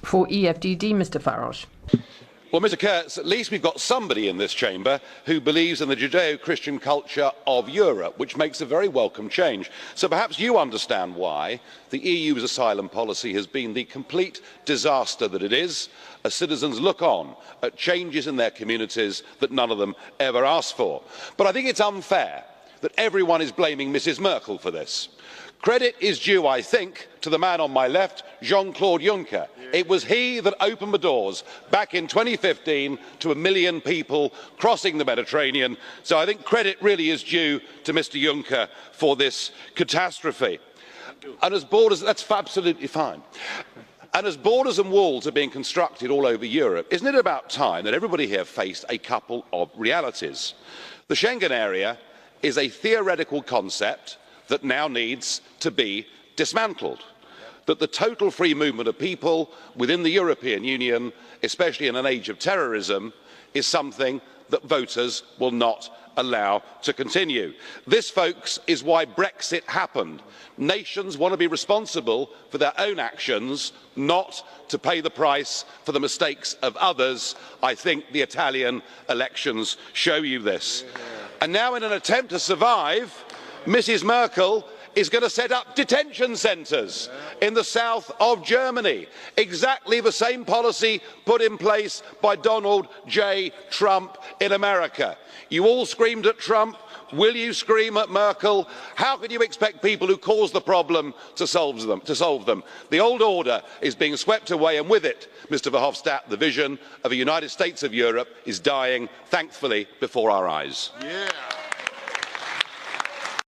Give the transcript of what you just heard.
For EFDD, Mr Farage. Well, Mr Kurtz, at least we've got somebody in this chamber who believes in the Judeo-Christian culture of Europe, which makes a very welcome change. So perhaps you understand why the EU's asylum policy has been the complete disaster that it is, as citizens look on at changes in their communities that none of them ever asked for. But I think it's unfair that everyone is blaming Mrs Merkel for this. Credit is due, I think, to the man on my left, Jean-Claude Juncker. It was he that opened the doors back in 2015 to 1 million people crossing the Mediterranean. So I think credit really is due to Mr Juncker for this catastrophe. And as borders, that's absolutely fine. And as borders and walls are being constructed all over Europe, isn't it about time that everybody here faced a couple of realities? The Schengen area is a theoretical concept that now needs to be dismantled. That the total free movement of people within the European Union, especially in an age of terrorism, is something that voters will not allow to continue. This, folks, is why Brexit happened. Nations want to be responsible for their own actions, not to pay the price for the mistakes of others. I think the Italian elections show you this. And now, in an attempt to survive, Mrs Merkel is going to set up detention centres in the south of Germany. Exactly the same policy put in place by Donald J. Trump in America. You all screamed at Trump. Will you scream at Merkel? How can you expect people who caused the problem to solve them? The old order is being swept away, and with it, Mr Verhofstadt, the vision of a United States of Europe is dying, thankfully, before our eyes. Yeah.